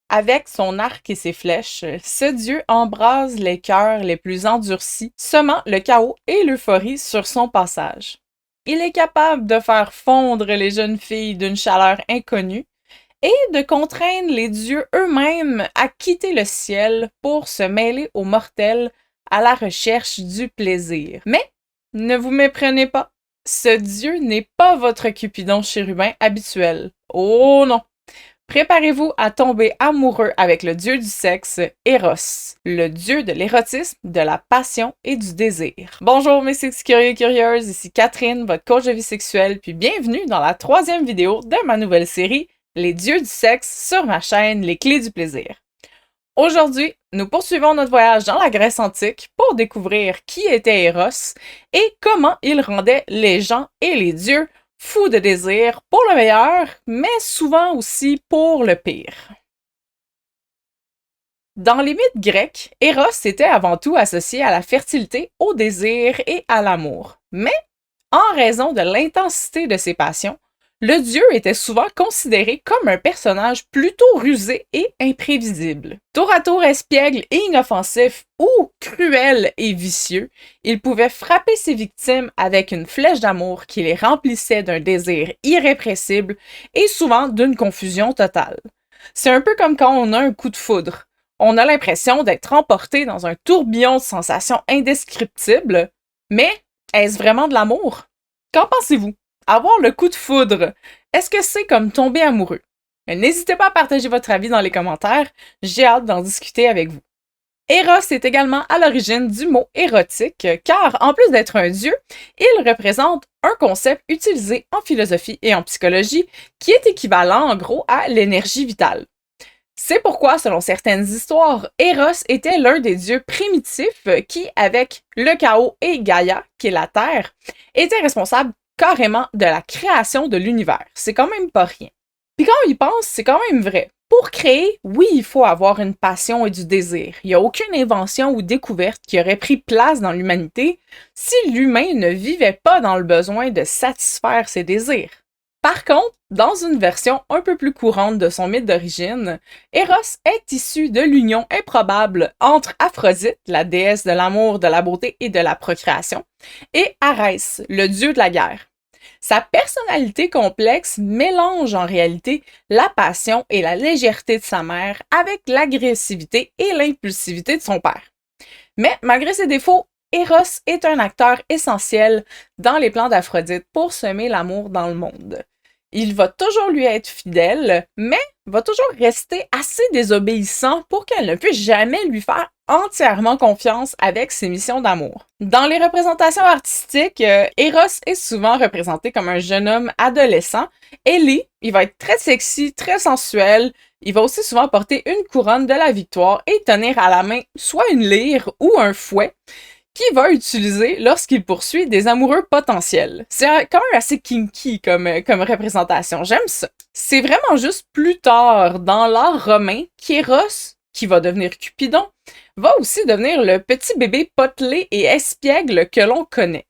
Avec son arc et ses flèches, ce dieu embrase les cœurs les plus endurcis, semant le chaos et l'euphorie sur son passage. Il est capable de faire fondre les jeunes filles d'une chaleur inconnue et de contraindre les dieux eux-mêmes à quitter le ciel pour se mêler aux mortels à la recherche du plaisir. Mais ne vous méprenez pas, ce dieu n'est pas votre Cupidon chérubin habituel. Oh non! Préparez-vous à tomber amoureux avec le dieu du sexe, Eros, le dieu de l'érotisme, de la passion et du désir. Bonjour mes sexy curieux et curieuses, ici Catherine, votre coach de vie sexuelle, puis bienvenue dans la 3e vidéo de ma nouvelle série, Les dieux du sexe, sur ma chaîne Les Clés du plaisir. Aujourd'hui, nous poursuivons notre voyage dans la Grèce antique pour découvrir qui était Eros et comment il rendait les gens et les dieux fou de désir pour le meilleur, mais souvent aussi pour le pire. Dans les mythes grecs, Eros était avant tout associé à la fertilité, au désir et à l'amour. Mais, en raison de l'intensité de ses passions, le dieu était souvent considéré comme un personnage plutôt rusé et imprévisible. Tour à tour espiègle et inoffensif, ou cruel et vicieux, il pouvait frapper ses victimes avec une flèche d'amour qui les remplissait d'un désir irrépressible et souvent d'une confusion totale. C'est un peu comme quand on a un coup de foudre. On a l'impression d'être emporté dans un tourbillon de sensations indescriptibles, mais est-ce vraiment de l'amour? Qu'en pensez-vous? Avoir le coup de foudre, est-ce que c'est comme tomber amoureux? N'hésitez pas à partager votre avis dans les commentaires, j'ai hâte d'en discuter avec vous. Eros est également à l'origine du mot érotique, car en plus d'être un dieu, il représente un concept utilisé en philosophie et en psychologie qui est équivalent en gros à l'énergie vitale. C'est pourquoi, selon certaines histoires, Eros était l'un des dieux primitifs qui, avec le chaos et Gaïa, qui est la Terre, était responsable carrément de la création de l'univers. C'est quand même pas rien. Puis quand on y pense, c'est quand même vrai. Pour créer, oui, il faut avoir une passion et du désir. Il n'y a aucune invention ou découverte qui aurait pris place dans l'humanité si l'humain ne vivait pas dans le besoin de satisfaire ses désirs. Par contre, dans une version un peu plus courante de son mythe d'origine, Eros est issu de l'union improbable entre Aphrodite, la déesse de l'amour, de la beauté et de la procréation, et Arès, le dieu de la guerre. Sa personnalité complexe mélange en réalité la passion et la légèreté de sa mère avec l'agressivité et l'impulsivité de son père. Mais malgré ses défauts, Eros est un acteur essentiel dans les plans d'Aphrodite pour semer l'amour dans le monde. Il va toujours lui être fidèle, mais va toujours rester assez désobéissant pour qu'elle ne puisse jamais lui faire entièrement confiance avec ses missions d'amour. Dans les représentations artistiques, Eros est souvent représenté comme un jeune homme adolescent. Ellie, il va être très sexy, très sensuel. Il va aussi souvent porter une couronne de la victoire et tenir à la main soit une lyre ou un fouet qu'il va utiliser lorsqu'il poursuit des amoureux potentiels. C'est quand même assez kinky comme représentation. J'aime ça. C'est vraiment juste plus tard, dans l'art romain, qu'Eros, qui va devenir Cupidon, va aussi devenir le petit bébé potelé et espiègle que l'on connaît.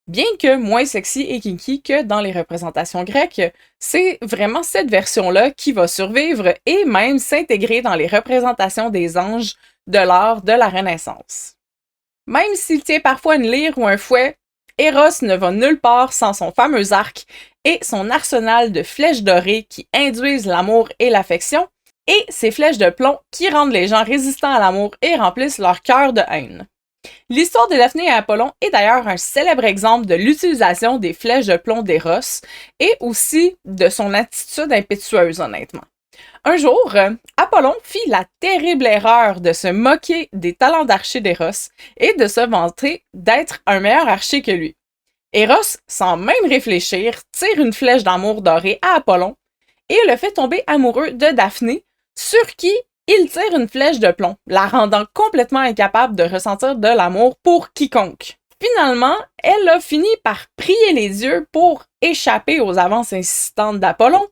Bien que moins sexy et kinky que dans les représentations grecques, c'est vraiment cette version-là qui va survivre et même s'intégrer dans les représentations des anges de l'art de la Renaissance. Même s'il tient parfois une lyre ou un fouet, Eros ne va nulle part sans son fameux arc et son arsenal de flèches dorées qui induisent l'amour et l'affection, et ses flèches de plomb qui rendent les gens résistants à l'amour et remplissent leur cœur de haine. L'histoire de Daphné et Apollon est d'ailleurs un célèbre exemple de l'utilisation des flèches de plomb d'Eros et aussi de son attitude impétueuse, honnêtement. Un jour, Apollon fit la terrible erreur de se moquer des talents d'archer d'Eros et de se vanter d'être un meilleur archer que lui. Eros, sans même réfléchir, tire une flèche d'amour dorée à Apollon et le fait tomber amoureux de Daphné, sur qui il tire une flèche de plomb, la rendant complètement incapable de ressentir de l'amour pour quiconque. Finalement, elle a fini par prier les dieux pour échapper aux avances insistantes d'Apollon,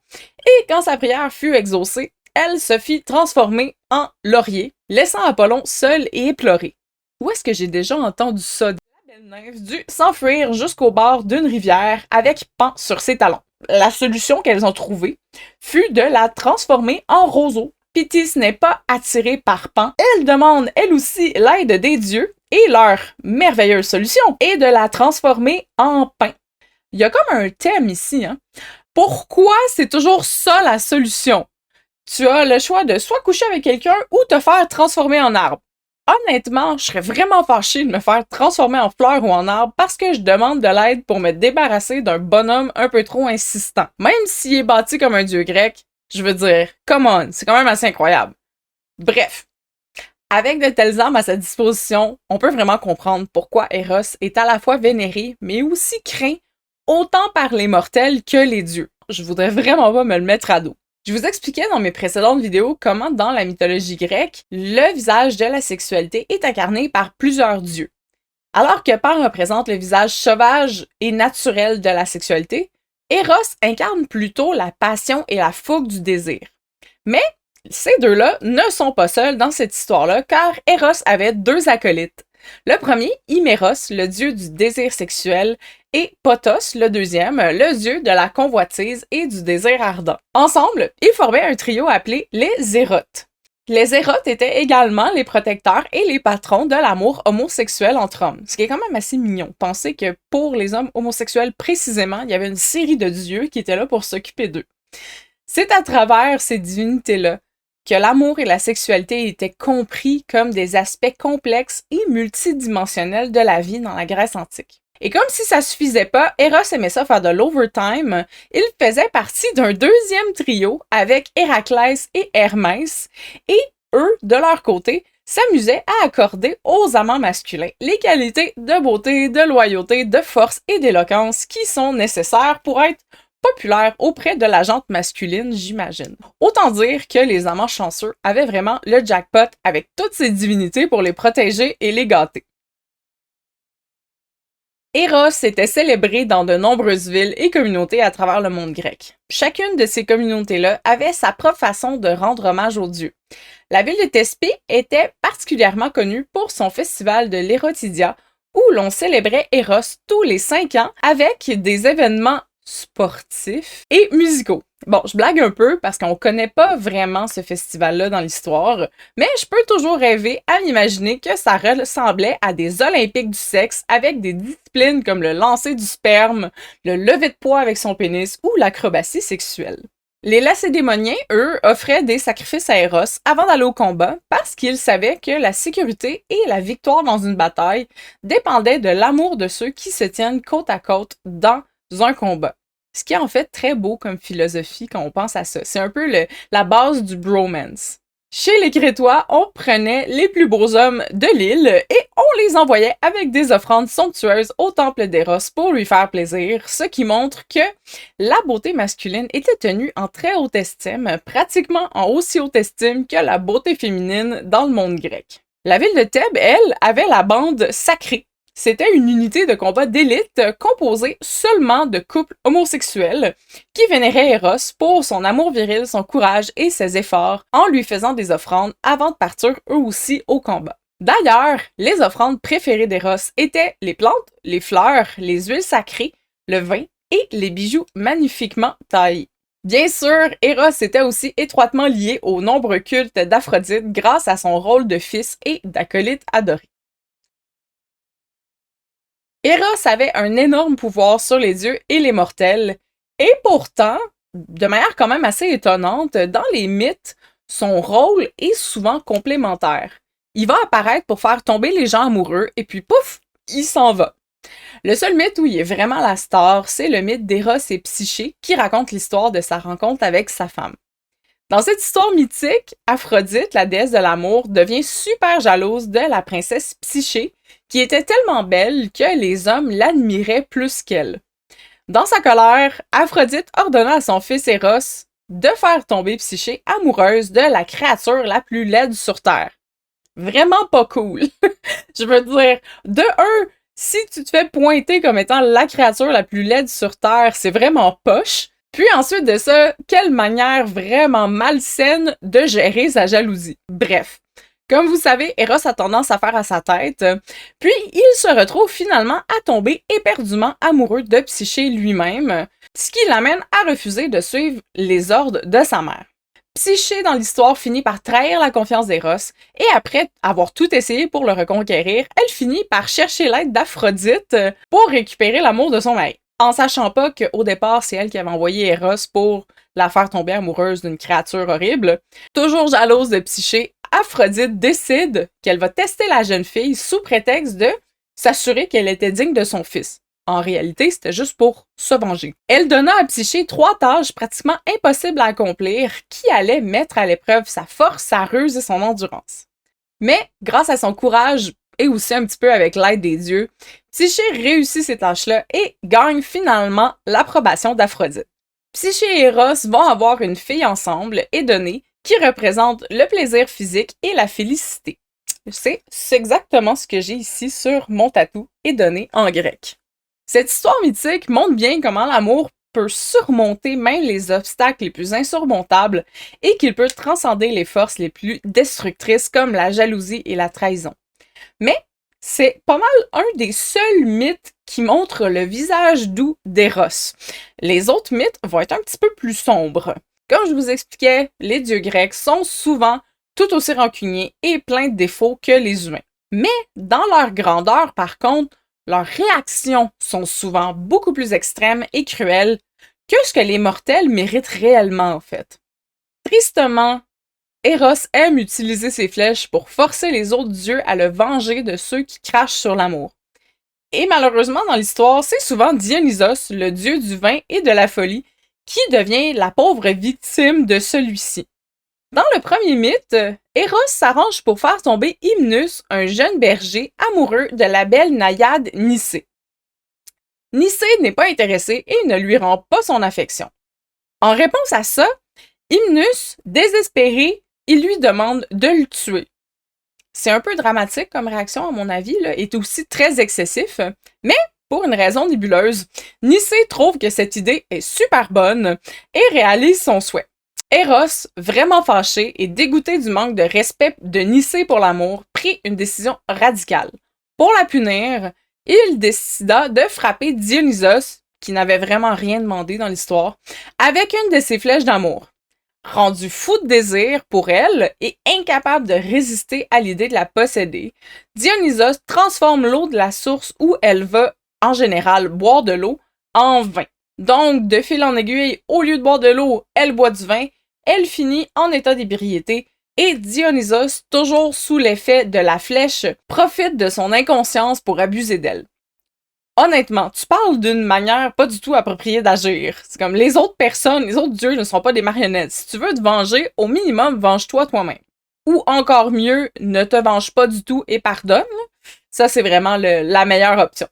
et quand sa prière fut exaucée, elle se fit transformer en laurier, laissant Apollon seul et éploré. Où est-ce que j'ai déjà entendu ça? La belle nymphe dut s'enfuir jusqu'au bord d'une rivière avec Pan sur ses talons. La solution qu'elles ont trouvée fut de la transformer en roseau, Pitys n'est pas attirée par Pan. Elle demande elle aussi l'aide des dieux et leur merveilleuse solution est de la transformer en pain. Il y a comme un thème ici, hein? Pourquoi c'est toujours ça la solution? Tu as le choix de soit coucher avec quelqu'un ou te faire transformer en arbre. Honnêtement, je serais vraiment fâchée de me faire transformer en fleur ou en arbre parce que je demande de l'aide pour me débarrasser d'un bonhomme un peu trop insistant. Même s'il est bâti comme un dieu grec, je veux dire, come on, c'est quand même assez incroyable. Bref, avec de telles armes à sa disposition, on peut vraiment comprendre pourquoi Eros est à la fois vénéré, mais aussi craint, autant par les mortels que les dieux. Je voudrais vraiment pas me le mettre à dos. Je vous expliquais dans mes précédentes vidéos comment dans la mythologie grecque, le visage de la sexualité est incarné par plusieurs dieux. Alors que Pan représente le visage sauvage et naturel de la sexualité, Eros incarne plutôt la passion et la fougue du désir. Mais ces deux-là ne sont pas seuls dans cette histoire-là, car Eros avait deux acolytes. Le premier, Hyméros, le dieu du désir sexuel, et Potos, le deuxième, le dieu de la convoitise et du désir ardent. Ensemble, ils formaient un trio appelé les Zérotes. Les Zérotes étaient également les protecteurs et les patrons de l'amour homosexuel entre hommes, ce qui est quand même assez mignon. Pensez que pour les hommes homosexuels précisément, il y avait une série de dieux qui étaient là pour s'occuper d'eux. C'est à travers ces divinités-là que l'amour et la sexualité étaient compris comme des aspects complexes et multidimensionnels de la vie dans la Grèce antique. Et comme si ça suffisait pas, Eros aimait ça faire de l'overtime. Il faisait partie d'un deuxième trio avec Héraclès et Hermès, et eux, de leur côté, s'amusaient à accorder aux amants masculins les qualités de beauté, de loyauté, de force et d'éloquence qui sont nécessaires pour être populaire auprès de la gente masculine, j'imagine. Autant dire que les amants chanceux avaient vraiment le jackpot avec toutes ces divinités pour les protéger et les gâter. Eros était célébré dans de nombreuses villes et communautés à travers le monde grec. Chacune de ces communautés-là avait sa propre façon de rendre hommage aux dieux. La ville de Thespé était particulièrement connue pour son festival de l'Erotidia, où l'on célébrait Eros tous les 5 ans avec des événements sportifs et musicaux. Bon, je blague un peu parce qu'on connaît pas vraiment ce festival-là dans l'histoire, mais je peux toujours rêver à m'imaginer que ça ressemblait à des Olympiques du sexe avec des disciplines comme le lancer du sperme, le lever de poids avec son pénis ou l'acrobatie sexuelle. Les Lacédémoniens, eux, offraient des sacrifices à Eros avant d'aller au combat parce qu'ils savaient que la sécurité et la victoire dans une bataille dépendaient de l'amour de ceux qui se tiennent côte à côte dans un combat. Ce qui est en fait très beau comme philosophie quand on pense à ça. C'est un peu la base du bromance. Chez les Crétois, on prenait les plus beaux hommes de l'île et on les envoyait avec des offrandes somptueuses au temple d'Eros pour lui faire plaisir, ce qui montre que la beauté masculine était tenue en très haute estime, pratiquement en aussi haute estime que la beauté féminine dans le monde grec. La ville de Thèbes, elle, avait la bande sacrée. C'était une unité de combat d'élite composée seulement de couples homosexuels qui vénéraient Eros pour son amour viril, son courage et ses efforts en lui faisant des offrandes avant de partir eux aussi au combat. D'ailleurs, les offrandes préférées d'Eros étaient les plantes, les fleurs, les huiles sacrées, le vin et les bijoux magnifiquement taillés. Bien sûr, Eros était aussi étroitement lié aux nombreux cultes d'Aphrodite grâce à son rôle de fils et d'acolyte adoré. Eros avait un énorme pouvoir sur les dieux et les mortels, et pourtant, de manière quand même assez étonnante, dans les mythes, son rôle est souvent complémentaire. Il va apparaître pour faire tomber les gens amoureux, et puis pouf, il s'en va. Le seul mythe où il est vraiment la star, c'est le mythe d'Eros et Psyché, qui raconte l'histoire de sa rencontre avec sa femme. Dans cette histoire mythique, Aphrodite, la déesse de l'amour, devient super jalouse de la princesse Psyché, qui était tellement belle que les hommes l'admiraient plus qu'elle. Dans sa colère, Aphrodite ordonna à son fils Eros de faire tomber Psyché amoureuse de la créature la plus laide sur Terre. Vraiment pas cool. Je veux dire, de un, si tu te fais pointer comme étant la créature la plus laide sur Terre, c'est vraiment poche. Puis ensuite de ça, quelle manière vraiment malsaine de gérer sa jalousie. Bref, comme vous savez, Eros a tendance à faire à sa tête, puis il se retrouve finalement à tomber éperdument amoureux de Psyché lui-même, ce qui l'amène à refuser de suivre les ordres de sa mère. Psyché, dans l'histoire, finit par trahir la confiance d'Eros, et après avoir tout essayé pour le reconquérir, elle finit par chercher l'aide d'Aphrodite pour récupérer l'amour de son mari. En sachant pas qu'au départ, c'est elle qui avait envoyé Eros pour la faire tomber amoureuse d'une créature horrible. Toujours jalouse de Psyché, Aphrodite décide qu'elle va tester la jeune fille sous prétexte de s'assurer qu'elle était digne de son fils. En réalité, c'était juste pour se venger. Elle donna à Psyché 3 tâches pratiquement impossibles à accomplir qui allaient mettre à l'épreuve sa force, sa ruse et son endurance. Mais, grâce à son courage et aussi un petit peu avec l'aide des dieux, Psyché réussit ces tâches-là et gagne finalement l'approbation d'Aphrodite. Psyché et Eros vont avoir une fille ensemble, Édonée, qui représente le plaisir physique et la félicité. C'est exactement ce que j'ai ici sur mon tatou, Édonée en grec. Cette histoire mythique montre bien comment l'amour peut surmonter même les obstacles les plus insurmontables et qu'il peut transcender les forces les plus destructrices comme la jalousie et la trahison. Mais c'est pas mal un des seuls mythes qui montre le visage doux d'Eros. Les autres mythes vont être un petit peu plus sombres. Comme je vous expliquais, les dieux grecs sont souvent tout aussi rancuniers et pleins de défauts que les humains. Mais dans leur grandeur, par contre, leurs réactions sont souvent beaucoup plus extrêmes et cruelles que ce que les mortels méritent réellement, en fait. Tristement, Eros aime utiliser ses flèches pour forcer les autres dieux à le venger de ceux qui crachent sur l'amour. Et malheureusement, dans l'histoire, c'est souvent Dionysos, le dieu du vin et de la folie, qui devient la pauvre victime de celui-ci. Dans le premier mythe, Eros s'arrange pour faire tomber Hymnus, un jeune berger amoureux de la belle naïade Nicée. Nicée n'est pas intéressée et ne lui rend pas son affection. En réponse à ça, Hymnus, désespéré, il lui demande de le tuer. C'est un peu dramatique comme réaction à mon avis, là, et aussi très excessif, mais pour une raison nébuleuse, Nicée trouve que cette idée est super bonne et réalise son souhait. Eros, vraiment fâché et dégoûté du manque de respect de Nicée pour l'amour, prit une décision radicale. Pour la punir, il décida de frapper Dionysos, qui n'avait vraiment rien demandé dans l'histoire, avec une de ses flèches d'amour. Rendu fou de désir pour elle et incapable de résister à l'idée de la posséder, Dionysos transforme l'eau de la source où elle va, en général, boire de l'eau en vin. Donc, de fil en aiguille, au lieu de boire de l'eau, elle boit du vin, elle finit en état d'ébriété et Dionysos, toujours sous l'effet de la flèche, profite de son inconscience pour abuser d'elle. Honnêtement, tu parles d'une manière pas du tout appropriée d'agir. C'est comme les autres personnes, les autres dieux ne sont pas des marionnettes. Si tu veux te venger, au minimum, venge-toi toi-même. Ou encore mieux, ne te venge pas du tout et pardonne. Ça, c'est vraiment la meilleure option.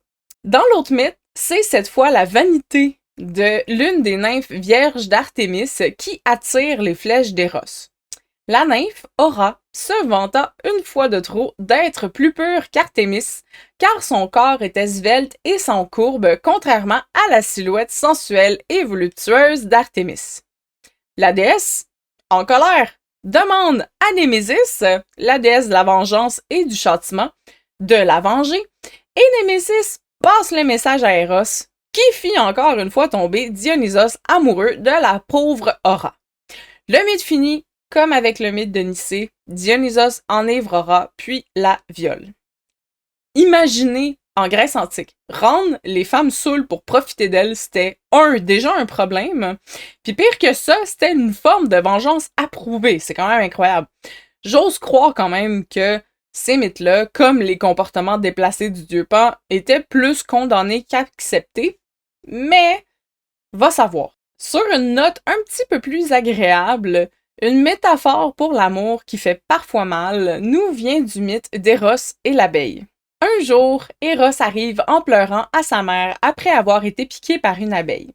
Dans l'autre mythe, c'est cette fois la vanité de l'une des nymphes vierges d'Artémis qui attire les flèches d'Eros. La nymphe, Aura, se vanta une fois de trop d'être plus pure qu'Artémis, car son corps était svelte et sans courbe, contrairement à la silhouette sensuelle et voluptueuse d'Artémis. La déesse, en colère, demande à Némésis, la déesse de la vengeance et du châtiment, de la venger, et Némésis passe le message à Eros, qui fit encore une fois tomber Dionysos amoureux de la pauvre Aura. Le mythe finit comme avec le mythe de Nicée, Dionysos enivre Aura, puis la viole. Imaginez, en Grèce antique, rendre les femmes saoules pour profiter d'elles, c'était déjà un problème, puis pire que ça, c'était une forme de vengeance approuvée, c'est quand même incroyable. J'ose croire quand même que ces mythes-là, comme les comportements déplacés du dieu Pan, étaient plus condamnés qu'acceptés, mais va savoir. Sur une note un petit peu plus agréable, une métaphore pour l'amour qui fait parfois mal nous vient du mythe d'Eros et l'abeille. Un jour, Eros arrive en pleurant à sa mère après avoir été piqué par une abeille.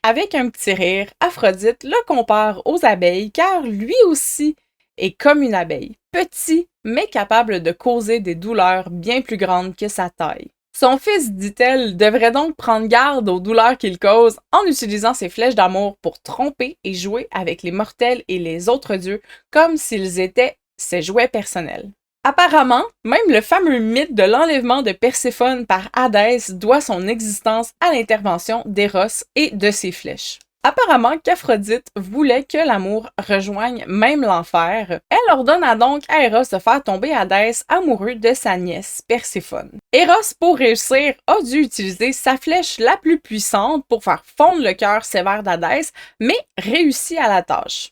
Avec un petit rire, Aphrodite le compare aux abeilles car lui aussi est comme une abeille, petit mais capable de causer des douleurs bien plus grandes que sa taille. Son fils, dit-elle, devrait donc prendre garde aux douleurs qu'il cause en utilisant ses flèches d'amour pour tromper et jouer avec les mortels et les autres dieux comme s'ils étaient ses jouets personnels. Apparemment, même le fameux mythe de l'enlèvement de Perséphone par Hadès doit son existence à l'intervention d'Eros et de ses flèches. Apparemment qu'Aphrodite voulait que l'amour rejoigne même l'enfer. Elle ordonna donc à Eros de faire tomber Hadès amoureux de sa nièce Perséphone. Eros, pour réussir, a dû utiliser sa flèche la plus puissante pour faire fondre le cœur sévère d'Hadès, mais réussit à la tâche.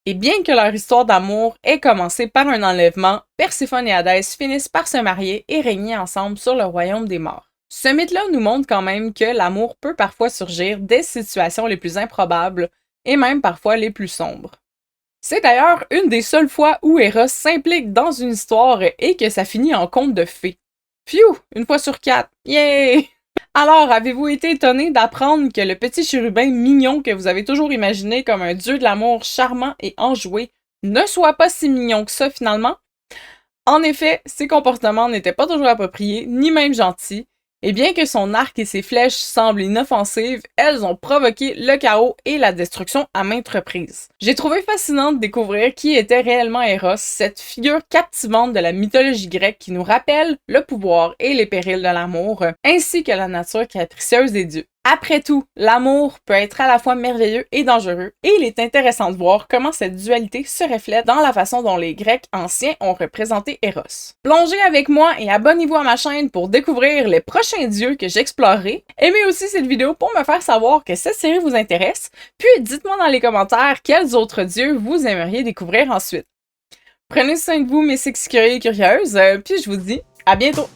Et bien que leur histoire d'amour ait commencé par un enlèvement, Perséphone et Hadès finissent par se marier et régner ensemble sur le royaume des morts. Ce mythe-là nous montre quand même que l'amour peut parfois surgir des situations les plus improbables et même parfois les plus sombres. C'est d'ailleurs une des seules fois où Eros s'implique dans une histoire et que ça finit en conte de fées. Phew! Une fois sur 4! Yay! Alors, avez-vous été étonné d'apprendre que le petit chérubin mignon que vous avez toujours imaginé comme un dieu de l'amour charmant et enjoué ne soit pas si mignon que ça finalement? En effet, ses comportements n'étaient pas toujours appropriés, ni même gentils, et bien que son arc et ses flèches semblent inoffensives, elles ont provoqué le chaos et la destruction à maintes reprises. J'ai trouvé fascinant de découvrir qui était réellement Eros, cette figure captivante de la mythologie grecque qui nous rappelle le pouvoir et les périls de l'amour, ainsi que la nature capricieuse des dieux. Après tout, l'amour peut être à la fois merveilleux et dangereux, et il est intéressant de voir comment cette dualité se reflète dans la façon dont les Grecs anciens ont représenté Eros. Plongez avec moi et abonnez-vous à ma chaîne pour découvrir les prochains dieux que j'explorerai. Aimez aussi cette vidéo pour me faire savoir que cette série vous intéresse, puis dites-moi dans les commentaires quels autres dieux vous aimeriez découvrir ensuite. Prenez soin de vous, mes sexy curieux et curieuses, puis je vous dis à bientôt!